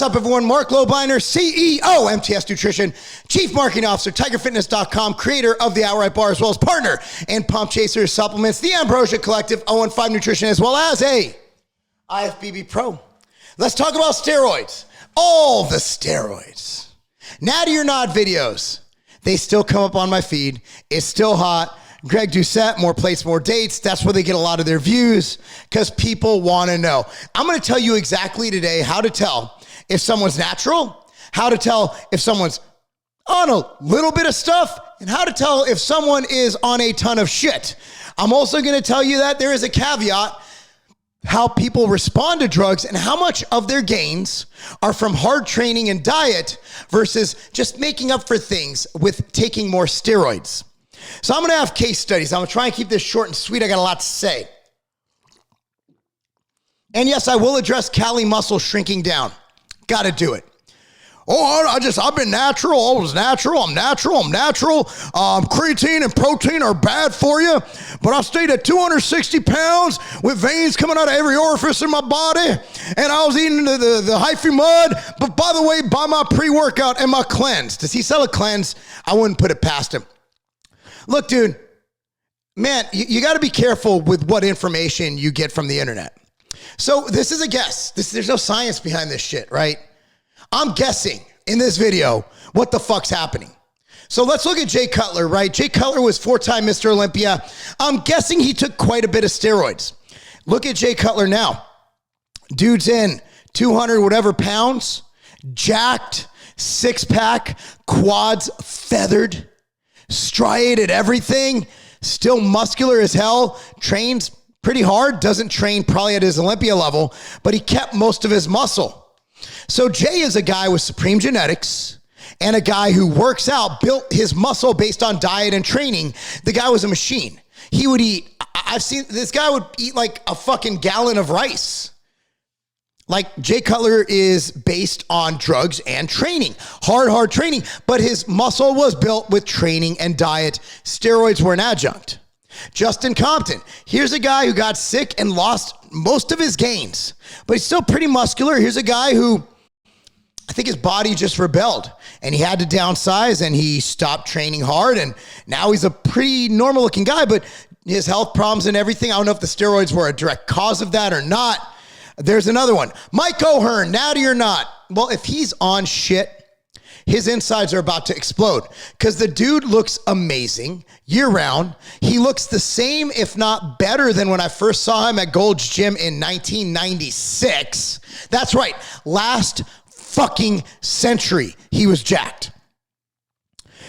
What's up, everyone? Marc Lobliner, CEO, MTS Nutrition, Chief Marketing Officer, tigerfitness.com, creator of the Outright Bar, as well as partner in Pump Chaser Supplements, the Ambrosia Collective, 015 Nutrition, as well as a IFBB Pro. Let's talk about steroids. All the steroids. Natty or not videos. They still come up on my feed. It's still hot. Greg Doucette, more plates, more dates. That's where they get a lot of their views because people want to know. I'm going to tell you exactly today how to tell if someone's natural, how to tell if someone's on a little bit of stuff, and how to tell if someone is on a ton of shit. I'm also going to tell you that there is a caveat, how people respond to drugs and how much of their gains are from hard training and diet versus just making up for things with taking more steroids. So I'm going to have case studies. I'm going to try and keep this short and sweet. I got a lot to say. And yes, I will address Cali muscle shrinking down. Got to do it. Oh, I've been natural. I was natural. I'm natural. Creatine and protein are bad for you. But I stayed at 260 pounds with veins coming out of every orifice in my body. And I was eating the hyphy mud. But by the way, buy my pre-workout and my cleanse. Does he sell a cleanse? I wouldn't put it past him. Look, dude, man, you got to be careful with what information you get from the internet. So this is a guess. There's no science behind this shit, right? I'm guessing in this video what the fuck's happening. So let's look at Jay Cutler, right? Jay Cutler was four-time Mr. Olympia. I'm guessing he took quite a bit of steroids. Look at Jay Cutler now. Dude's in 200 whatever pounds, jacked, six-pack, quads feathered, striated everything, still muscular as hell, trains pretty hard, doesn't train probably at his Olympia level, but he kept most of his muscle. So Jay is a guy with supreme genetics and a guy who works out, built his muscle based on diet and training. The guy was a machine. He would eat, I've seen, this guy would eat like a fucking gallon of rice. Like Jay Cutler is based on drugs and training, hard training, but his muscle was built with training and diet. Steroids were an adjunct. Justin Compton, here's a guy who got sick and lost most of his gains, but he's still pretty muscular. Here's a guy who I think his body just rebelled and he had to downsize and he stopped training hard. And now he's a pretty normal looking guy, but his health problems and everything. I don't know if the steroids were a direct cause of that or not. There's another one. Mike O'Hearn, natty or not? Well, if he's on shit, his insides are about to explode because the dude looks amazing year round. He looks the same, if not better than when I first saw him at Gold's Gym in 1996. That's right. Last fucking century, he was jacked.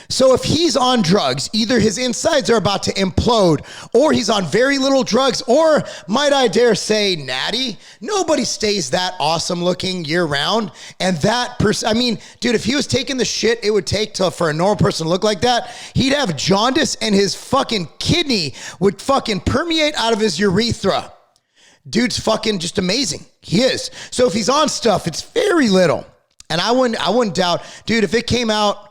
So if he's on drugs, either his insides are about to implode or he's on very little drugs, or might I dare say, natty, nobody stays that awesome looking year round. And that person, I mean, dude, if he was taking the shit it would take for a normal person to look like that, he'd have jaundice and his fucking kidney would fucking permeate out of his urethra. Dude's fucking just amazing. He is. So if he's on stuff, it's very little. And I wouldn't doubt, dude, if it came out,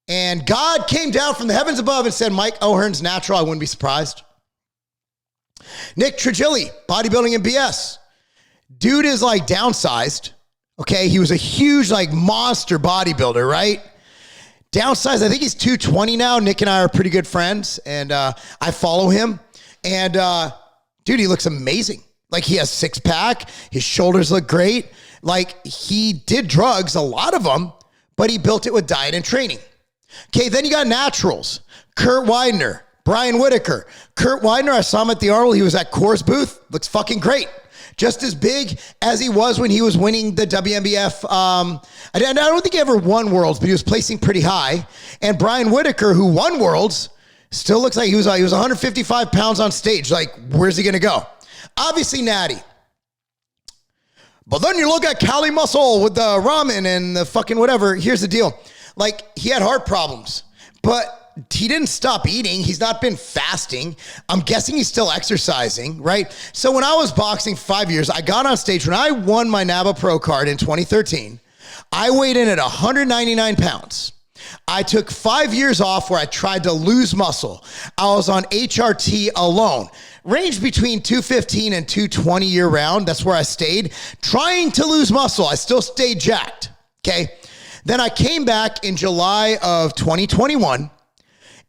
and God came down from the heavens above and said, Mike O'Hearn's natural, I wouldn't be surprised. Nick Trigili, bodybuilding and BS. Dude is like downsized. Okay, he was a huge like monster bodybuilder, right? Downsized, I think he's 220 now. Nick and I are pretty good friends, and I follow him. And dude, he looks amazing. Like he has six pack, his shoulders look great. Like he did drugs, a lot of them, but he built it with diet and training. Okay, then you got naturals. Kurt Widener, Brian Whitaker. Kurt Widener, I saw him at the Arnold. He was at Core's booth. Looks fucking great. Just as big as he was when he was winning the WNBF. I don't think he ever won Worlds, but he was placing pretty high. And Brian Whitaker, who won Worlds, still looks like he was 155 pounds on stage. Like, where's he going to go? Obviously, natty. But then you look at Cali Muscle with the ramen and the fucking whatever. Here's the deal. Like, he had heart problems, but he didn't stop eating. He's not been fasting. I'm guessing he's still exercising, right? So when I was boxing 5 years, I got on stage. When I won my NABA Pro card in 2013, I weighed in at 199 pounds. I took 5 years off where I tried to lose muscle. I was on HRT alone. Ranged between 215 and 220 year round. That's where I stayed. Trying to lose muscle. I still stayed jacked. Okay. Then I came back in July of 2021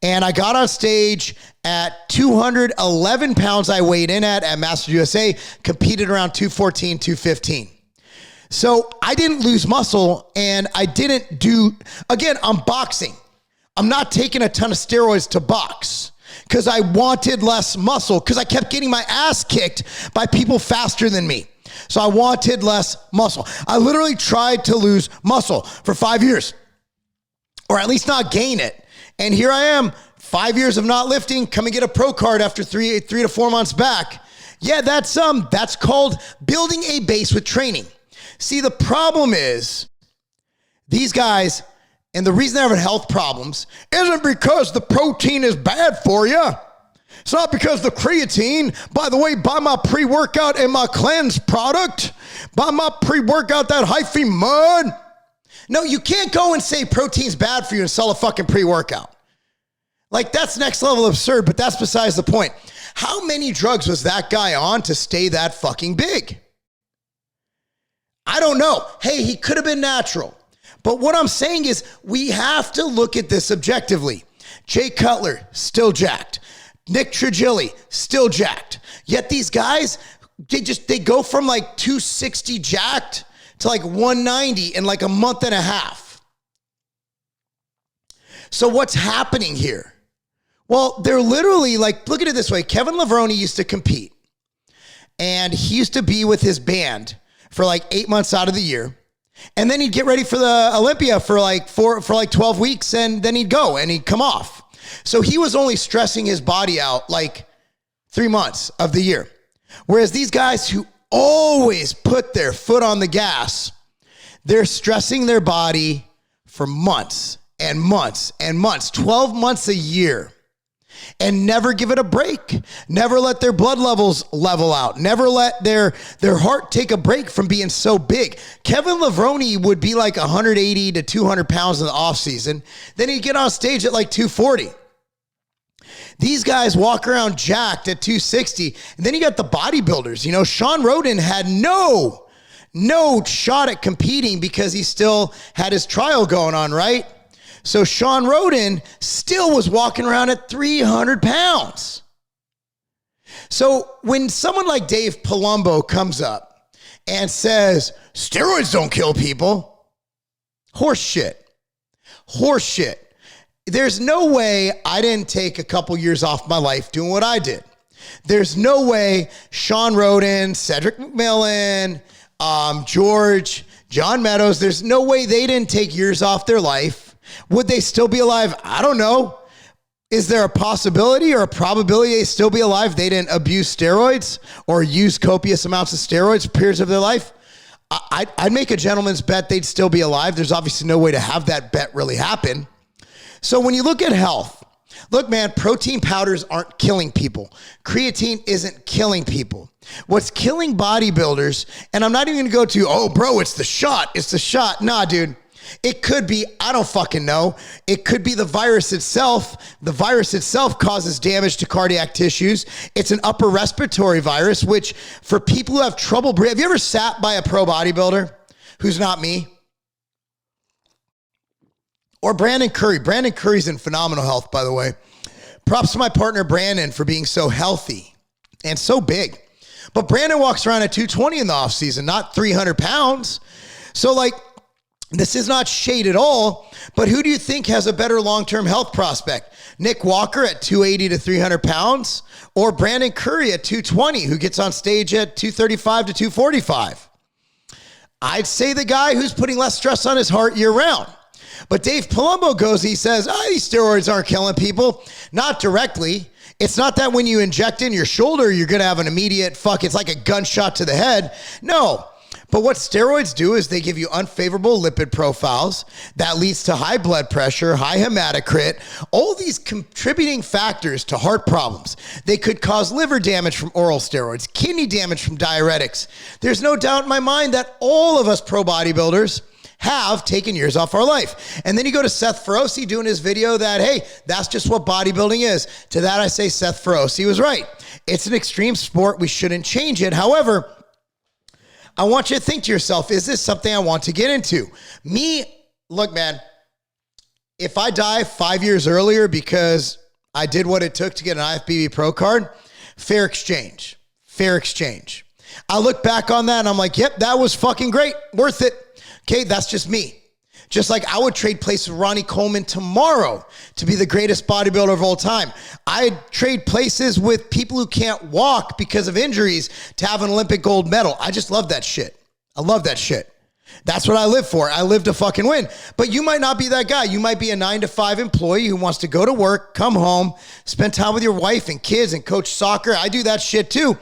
and I got on stage at 211 pounds I weighed in at Masters USA, competed around 214, 215. So I didn't lose muscle and I didn't do, again, I'm boxing. I'm not taking a ton of steroids to box because I wanted less muscle because I kept getting my ass kicked by people faster than me. So I wanted less muscle. I literally tried to lose muscle for 5 years or at least not gain it. And here I am, 5 years of not lifting, come and get a pro card after three to 4 months back. Yeah, that's called building a base with training. See, the problem is these guys, and the reason they're having health problems isn't because the protein is bad for you. It's not because the creatine. By the way, buy my pre-workout and my cleanse product. Buy my pre-workout, that hyphy mud. No, you can't go and say protein's bad for you and sell a fucking pre-workout. Like, that's next level absurd, but that's besides the point. How many drugs was that guy on to stay that fucking big? I don't know. Hey, he could have been natural. But what I'm saying is we have to look at this objectively. Jay Cutler, still jacked. Nick Trigili, still jacked. Yet these guys, they go from like 260 jacked to like 190 in like a month and a half. So what's happening here? Well, they're literally like, look at it this way. Kevin Levrone used to compete and he used to be with his band for like 8 months out of the year. And then he'd get ready for the Olympia for like 12 weeks and then he'd go and he'd come off. So he was only stressing his body out like 3 months of the year. Whereas these guys who always put their foot on the gas, they're stressing their body for months and months and months, 12 months a year. And never give it a break. Never let their blood levels level out. Never let their heart take a break from being so big. Kevin Levrone would be like 180 to 200 pounds in the off season. Then he'd get on stage at like 240. These guys walk around jacked at 260. And then you got the bodybuilders. You know, Sean Roden had no shot at competing because he still had his trial going on, right? So Sean Roden still was walking around at 300 pounds. So when someone like Dave Palumbo comes up and says, steroids don't kill people, horse shit. There's no way I didn't take a couple years off my life doing what I did. There's no way Sean Roden, Cedric McMillan, George, John Meadows, there's no way they didn't take years off their life. Would they still be alive? I don't know. Is there a possibility or a probability they still be alive? They didn't abuse steroids or use copious amounts of steroids for periods of their life. I'd make a gentleman's bet they'd still be alive. There's obviously no way to have that bet really happen. So when you look at health, look, man, protein powders aren't killing people. Creatine isn't killing people. What's killing bodybuilders, and I'm not even going to go to, oh, bro, it's the shot. Nah, dude. It could be, I don't fucking know. It could be the virus itself. The virus itself causes damage to cardiac tissues. It's an upper respiratory virus, which for people who have trouble breathing, have you ever sat by a pro bodybuilder who's not me? Or Brandon Curry. Brandon Curry's in phenomenal health, by the way. Props to my partner, Brandon, for being so healthy and so big. But Brandon walks around at 220 in the off season, not 300 pounds. So like, this is not shade at all, but who do you think has a better long-term health prospect? Nick Walker at 280 to 300 pounds or Brandon Curry at 220 who gets on stage at 235 to 245? I'd say the guy who's putting less stress on his heart year round. But Dave Palumbo goes, he says, these steroids aren't killing people. Not directly. It's not that when you inject in your shoulder, you're going to have an immediate it's like a gunshot to the head. No. But what steroids do is they give you unfavorable lipid profiles that leads to high blood pressure, high hematocrit, all these contributing factors to heart problems. They could cause liver damage from oral steroids, kidney damage from diuretics. There's no doubt in my mind that all of us pro bodybuilders have taken years off our life. And then you go to Seth Feroce doing his video that, hey, that's just what bodybuilding is. To that I say Seth Feroce was right. It's an extreme sport. We shouldn't change it. However, I want you to think to yourself, is this something I want to get into? Look, man, if I die 5 years earlier because I did what it took to get an IFBB Pro card, fair exchange. Fair exchange. I look back on that and I'm like, yep, that was fucking great. Worth it. Okay, that's just me. Just like I would trade places with Ronnie Coleman tomorrow to be the greatest bodybuilder of all time. I'd trade places with people who can't walk because of injuries to have an Olympic gold medal. I just love that shit. I love that shit. That's what I live for. I live to fucking win. But you might not be that guy. You might be a 9-to-5 employee who wants to go to work, come home, spend time with your wife and kids and coach soccer. I do that shit too.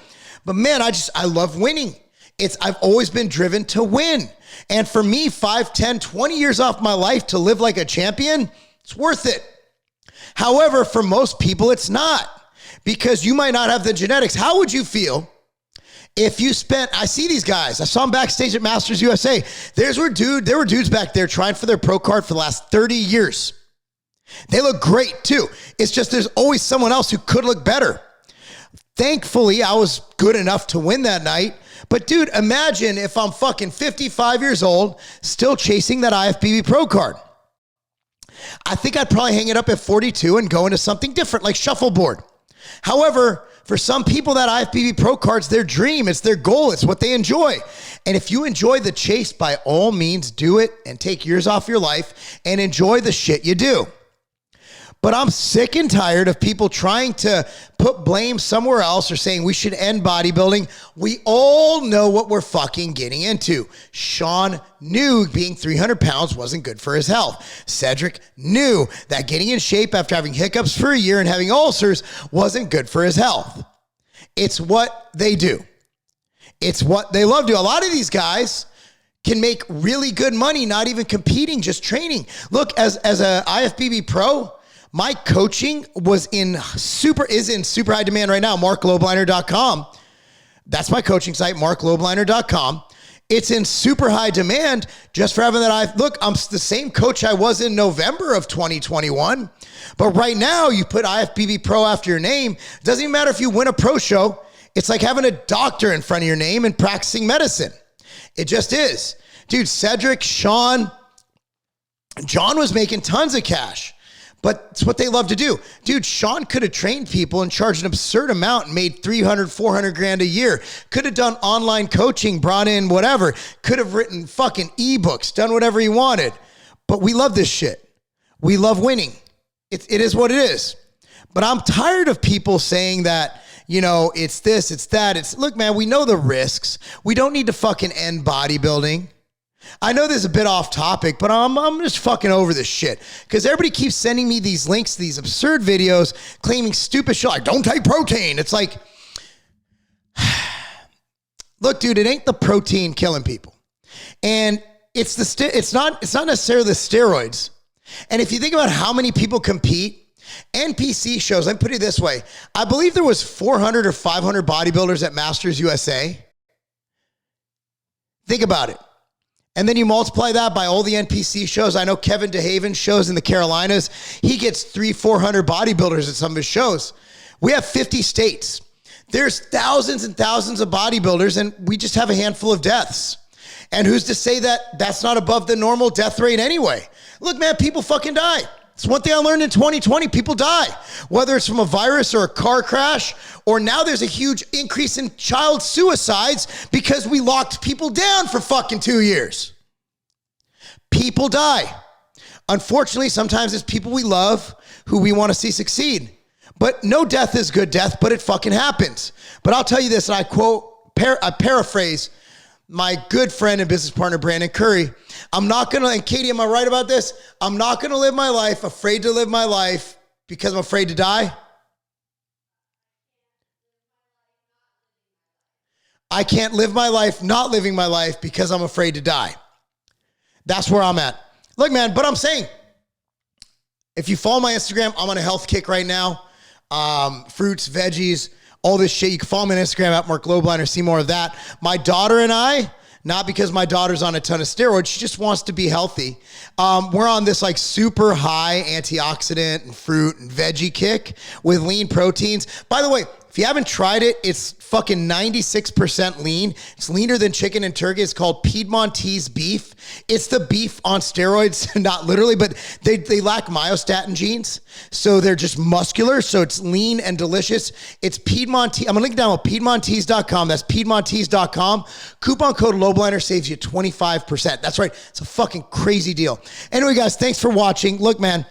But man, I love winning. I've always been driven to win. And for me, 5, 10, 20 years off my life to live like a champion, it's worth it. However, for most people, it's not, because you might not have the genetics. How would you feel if you I see these guys. I saw them backstage at Masters USA. There were dudes back there trying for their pro card for the last 30 years. They look great too. It's just there's always someone else who could look better. Thankfully, I was good enough to win that night. But dude, imagine if I'm fucking 55 years old, still chasing that IFBB Pro card. I think I'd probably hang it up at 42 and go into something different like shuffleboard. However, for some people, that IFBB Pro card's their dream. It's their goal. It's what they enjoy. And if you enjoy the chase, by all means, do it and take years off your life and enjoy the shit you do. But I'm sick and tired of people trying to put blame somewhere else or saying we should end bodybuilding. We all know what we're fucking getting into. Sean knew being 300 pounds wasn't good for his health. Cedric knew that getting in shape after having hiccups for a year and having ulcers wasn't good for his health. It's what they do. It's what they love to do. A lot of these guys can make really good money, not even competing, just training. Look, as a IFBB Pro, my coaching is in super high demand right now. MarcLobliner.com. That's my coaching site, MarcLobliner.com. It's in super high demand just for having that. Look, I'm the same coach I was in November of 2021. But right now, you put IFBB Pro after your name. It doesn't even matter if you win a pro show. It's like having a doctor in front of your name and practicing medicine. It just is. Dude, Cedric, Sean, John was making tons of cash. But it's what they love to do. Dude, Sean could have trained people and charged an absurd amount and made 300, 400 grand a year. Could have done online coaching, brought in whatever. Could have written fucking ebooks, done whatever he wanted. But we love this shit. We love winning. It is what it is. But I'm tired of people saying that, you know, it's this, it's that. Look, man, we know the risks. We don't need to fucking end bodybuilding. I know this is a bit off topic, but I'm just fucking over this shit because everybody keeps sending me these links to these absurd videos claiming stupid shit like don't take protein. It's like, look, dude, it ain't the protein killing people, and it's not necessarily the steroids. And if you think about how many people compete, NPC shows. Let me put it this way: I believe there was 400 or 500 bodybuilders at Masters USA. Think about it. And then you multiply that by all the NPC shows. I know Kevin DeHaven shows in the Carolinas. He gets 300-400 bodybuilders at some of his shows. We have 50 states. There's thousands and thousands of bodybuilders, and we just have a handful of deaths. And who's to say that that's not above the normal death rate anyway? Look, man, people fucking die. It's one thing I learned in 2020. People die, whether it's from a virus or a car crash, or now there's a huge increase in child suicides because we locked people down for fucking 2 years. People die. Unfortunately, sometimes it's people we love who we want to see succeed. But no death is good death, but it fucking happens. But I'll tell you this, and I paraphrase my good friend and business partner, Brandon Curry. And Katie, am I right about this? I'm not going to live my life afraid to live my life because I'm afraid to die. I can't live my life not living my life because I'm afraid to die. That's where I'm at. Look, man, but I'm saying, if you follow my Instagram, I'm on a health kick right now. Fruits, veggies, all this shit. You can follow me on Instagram at Marc Lobliner, see more of that. My daughter and I, not because my daughter's on a ton of steroids. She just wants to be healthy. We're on this like super high antioxidant and fruit and veggie kick with lean proteins. By the way, if you haven't tried it, it's fucking 96% lean. It's leaner than chicken and turkey. It's called Piedmontese beef. It's the beef on steroids, not literally, but they lack myostatin genes. So they're just muscular. So it's lean and delicious. It's Piedmontese. I'm going to link it down with Piedmontese.com. That's Piedmontese.com. Coupon code Lobliner saves you 25%. That's right. It's a fucking crazy deal. Anyway, guys, thanks for watching. Look, man,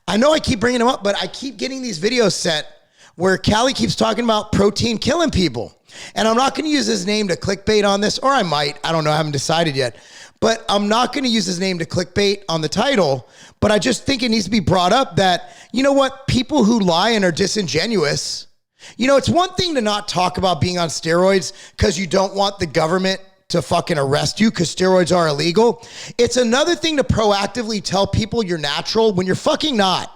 I know I keep bringing them up, but I keep getting these videos set where Callie keeps talking about protein killing people. And I'm not going to use his name to clickbait on this, or I might. I don't know. I haven't decided yet. But I'm not going to use his name to clickbait on the title. But I just think it needs to be brought up that, you know what? People who lie and are disingenuous, you know, it's one thing to not talk about being on steroids because you don't want the government to fucking arrest you because steroids are illegal. It's another thing to proactively tell people you're natural when you're fucking not.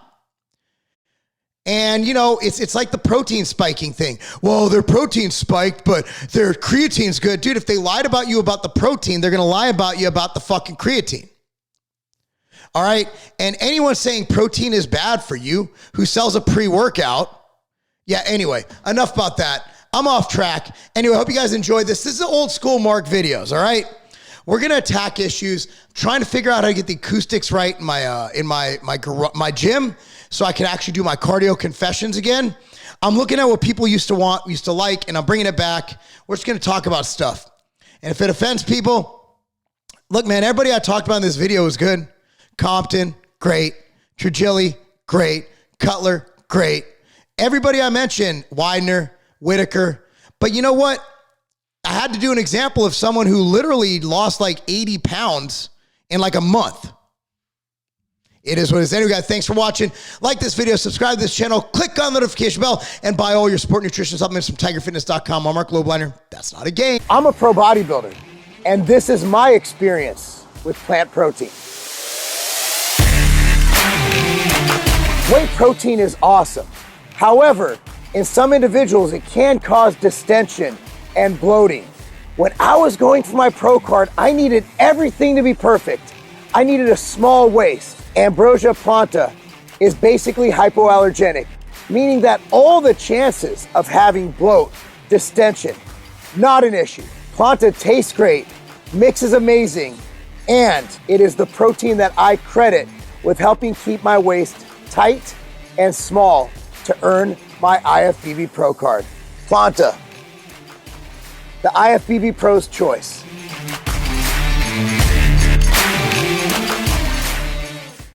And, you know, it's like the protein spiking thing. Well, their protein spiked, but their creatine's good. Dude, if they lied about you about the protein, they're going to lie about you about the fucking creatine. All right? And anyone saying protein is bad for you who sells a pre-workout. Yeah, anyway, enough about that. I'm off track. Anyway, I hope you guys enjoyed this. This is old school Marc videos, all right? We're going to attack issues. I'm trying to figure out how to get the acoustics right in my gym, so I can actually do my cardio confessions again. I'm looking at what people used to like, and I'm bringing it back. We're just going to talk about stuff. And if it offends people, look, man, everybody I talked about in this video was good. Compton, great. Trigili, great. Cutler, great. Everybody I mentioned, Widener, Whitaker. But you know what? I had to do an example of someone who literally lost like 80 pounds in like a month. It is what it is. Anyway, guys, thanks for watching. Like this video, subscribe to this channel, click on the notification bell, and buy all your sport nutrition supplements from tigerfitness.com. I'm Marc Lobliner. That's not a game. I'm a pro bodybuilder, and this is my experience with plant protein. Whey protein is awesome. However, in some individuals, it can cause distension and bloating. When I was going for my pro card, I needed everything to be perfect. I needed a small waist. Ambrosia planta is basically hypoallergenic, meaning that all the chances of having bloat, distension, not an issue. Planta tastes great, mix is amazing, and it is the protein that I credit with helping keep my waist tight and small to earn my IFBB Pro card. Planta, the IFBB Pro's choice.